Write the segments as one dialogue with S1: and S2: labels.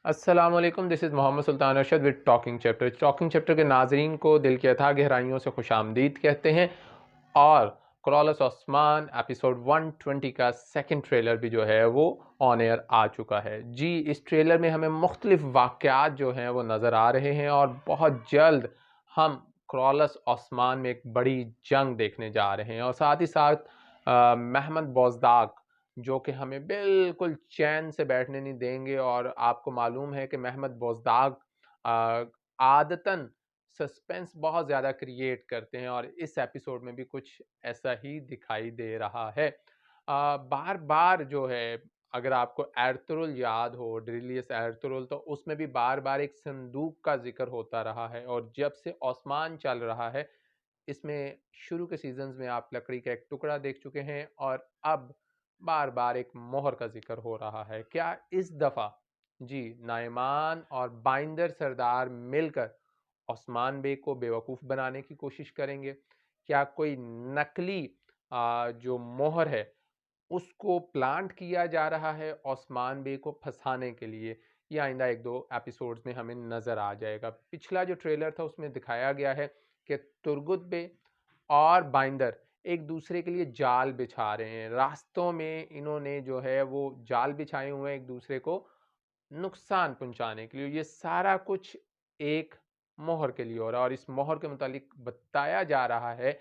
S1: अस्सलाम वालेकुम, दिस इज़ Mohammad Sultan Arshad with talking chapter. Talking chapter के नाजरीन को दिल की अथाह गहराइयों से खुशामदीद कहते हैं। और क्रॉलस ऑस्मान एपिसोड 120 का सेकंड ट्रेलर भी जो है वो ऑन एयर आ चुका है जी। इस ट्रेलर में हमें मुख्तलिफ वाक़यात जो हैं वो नज़र आ रहे हैं और बहुत जल्द हम क्रॉलस ऑस्मान में एक बड़ी जंग देखने जा रहे हैं। और साथ ही साथ महमद बौज़दाग जो कि हमें बिल्कुल चैन से बैठने नहीं देंगे। और आपको मालूम है कि महमद बौज़दाग आदतन सस्पेंस बहुत ज़्यादा क्रिएट करते हैं और इस एपिसोड में भी कुछ ऐसा ही दिखाई दे रहा है। बार बार जो है, अगर आपको एर्तुरुल याद हो, ड्रिलियस एर्तुरुल, तो उसमें भी बार बार एक संदूक का जिक्र होता रहा है। और जब से ओस्मान चल रहा है, इसमें शुरू के सीजन्स में आप लकड़ी का एक टुकड़ा देख चुके हैं और अब बार बार एक मोहर का जिक्र हो रहा है। क्या इस दफ़ा जी नाइमान और बाइंदर सरदार मिलकर ओस्मान बे को बेवकूफ़ बनाने की कोशिश करेंगे? क्या कोई नकली जो मोहर है उसको प्लांट किया जा रहा है ओस्मान बे को फंसाने के लिए? ये आइंदा 1-2 एपिसोड्स में हमें नज़र आ जाएगा। पिछला जो ट्रेलर था उसमें दिखाया गया है कि तुर्गुत बे और बाइंदर एक दूसरे के लिए जाल बिछा रहे हैं। रास्तों में इन्होंने जो है वो जाल बिछाए हुए हैं एक दूसरे को नुकसान पहुंचाने के लिए। ये सारा कुछ एक मोहर के लिए हो रहा है और इस मोहर के मुतालिक बताया जा रहा है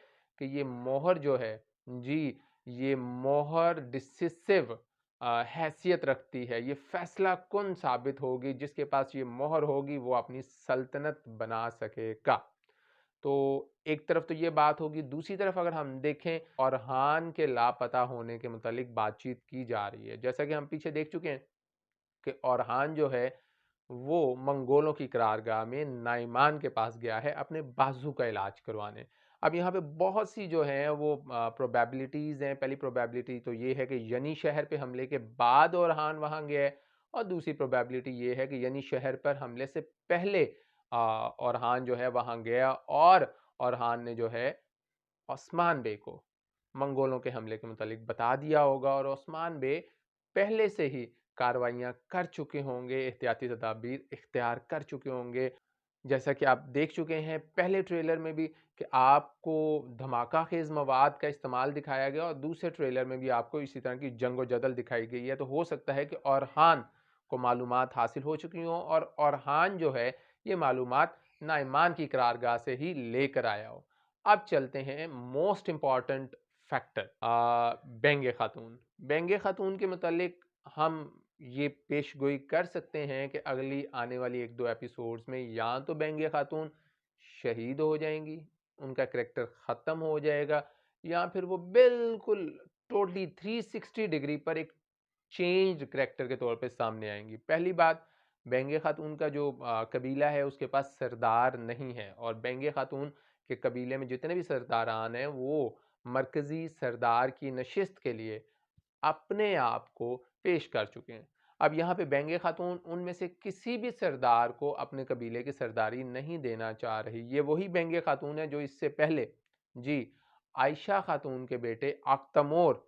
S1: कि ये मोहर जो है जी, ये मोहर डिसिसिव हैसियत रखती है। ये फैसला कुन साबित होगी, जिसके पास ये मोहर होगी वो अपनी सल्तनत बना सकेगा। तो एक तरफ तो ये बात होगी, दूसरी तरफ अगर हम देखें, औरहान के लापता होने के मुतालिक बातचीत की जा रही है। जैसा कि हम पीछे देख चुके हैं कि औरहान जो है वो मंगोलों की करारगाह में नाइमान के पास गया है अपने बाजू का इलाज करवाने। अब यहाँ पे बहुत सी जो हैं वो प्रोबेबिलिटीज़ हैं। पहली प्रोबेबिलिटी तो ये है कि यनी शहर पे हमले के बाद औरहान वहाँ गया है, और दूसरी प्रोबेबिलिटी ये है कि यनी शहर पर हमले से पहले औरहान जो है वहाँ गया और औरहान ने जो है ओस्मान बे को मंगोलों के हमले के मुतालिक बता दिया होगा और ओस्मान बे पहले से ही कार्रवाइयाँ कर चुके होंगे, एहतियाती तदाबीर इख्तियार कर चुके होंगे। जैसा कि आप देख चुके हैं पहले ट्रेलर में भी कि आपको धमाका खेज़ मवाद का इस्तेमाल दिखाया गया और दूसरे ट्रेलर में भी आपको इसी तरह की जंग-ओ-जदल दिखाई गई है। तो हो सकता है कि औरहान को मालूमात हासिल हो चुकी हों और औरहान जो है ये मालूमात नाइमान की करारगाह से ही लेकर आया हो। अब चलते हैं मोस्ट इम्पॉर्टेंट फैक्टर, बेंगे खातून। बेंगे खातून के मुतालिक हम ये पेशगोई कर सकते हैं कि अगली आने वाली 1-2 एपिसोड्स में या तो बेंगे खातून शहीद हो जाएंगी, उनका करैक्टर ख़त्म हो जाएगा, या फिर वो बिल्कुल टोटली 360 डिग्री पर एक चेंज्ड करैक्टर के तौर पे सामने आएँगी। पहली बात, बेंगे खातून का जो कबीला है उसके पास सरदार नहीं है और बेंगे खातून के कबीले में जितने भी सरदारान हैं वो मरकज़ी सरदार की नशिस्त के लिए अपने आप को पेश कर चुके हैं। अब यहाँ पे बेंगे खातून उनमें से किसी भी सरदार को अपने कबीले की सरदारी नहीं देना चाह रही। ये वही बेंगे खातून है जो इससे पहले जी आयशा खातून के बेटे अख्तमोर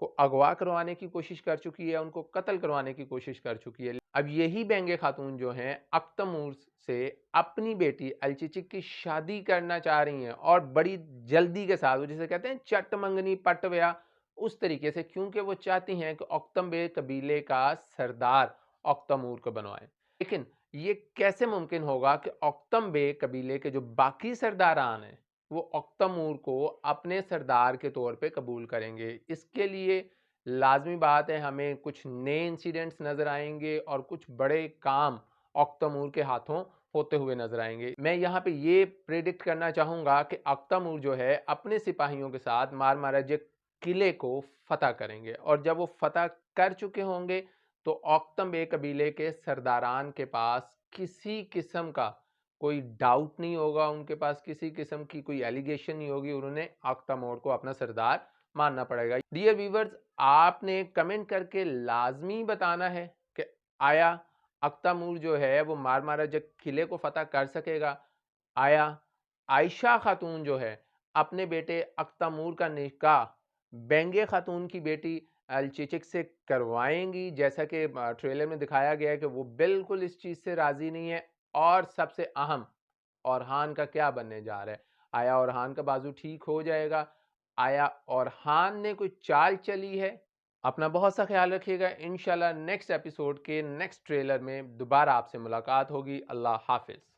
S1: को अगवा करवाने की कोशिश कर चुकी है, उनको कत्ल करवाने की कोशिश कर चुकी है। अब यही बेंगे खातून जो हैं अख्तमूर से अपनी बेटी अलचिचिक की शादी करना चाह रही हैं और बड़ी जल्दी के साथ, जिसे कहते हैं चट मंगनी पट व्या, उस तरीके से, क्योंकि वो चाहती हैं कि औक्तम बे कबीले का सरदार औक्तमूर को बनवाएं। लेकिन ये कैसे मुमकिन होगा कि औक्तम बे कबीले के जो बाकी सरदारान हैं वो औक्तमूर को अपने सरदार के तौर पे कबूल करेंगे? इसके लिए लाजमी बात है हमें कुछ नए इंसिडेंट्स नजर आएंगे और कुछ बड़े काम औक्तमूर के हाथों होते हुए नजर आएंगे। मैं यहाँ पे ये प्रेडिक्ट करना चाहूंगा कि अख्तमूर जो है अपने सिपाहियों के साथ मारमाराज किले को फतह करेंगे और जब वो फतह कर चुके होंगे तो औक्तम बे कबीले के सरदारान के पास किसी किस्म का कोई डाउट नहीं होगा, उनके पास किसी किस्म की कोई एलिगेशन नहीं होगी, उन्होंने अख्तमोर को अपना सरदार मानना पड़ेगा। डियर व्यूवर्स, आपने कमेंट करके लाजमी बताना है कि आया अख्तमूर जो है वो मारमारा जब किले को फतह कर सकेगा? आया आयशा खातून जो है अपने बेटे अख्तमूर का निकाह बेंगे खातून की बेटी एलचिचिक से करवाएँगी, जैसा कि ट्रेलर में दिखाया गया है कि वो बिल्कुल इस चीज़ से राज़ी नहीं है। और सबसे अहम, ओरहान का क्या बनने जा रहा है? आया ओरहान का बाजू ठीक हो जाएगा? आया ओरहान ने कोई चाल चली है? अपना बहुत सा ख्याल रखिएगा। इंशाल्लाह नेक्स्ट एपिसोड के नेक्स्ट ट्रेलर में दोबारा आपसे मुलाकात होगी। अल्लाह हाफ़िज़।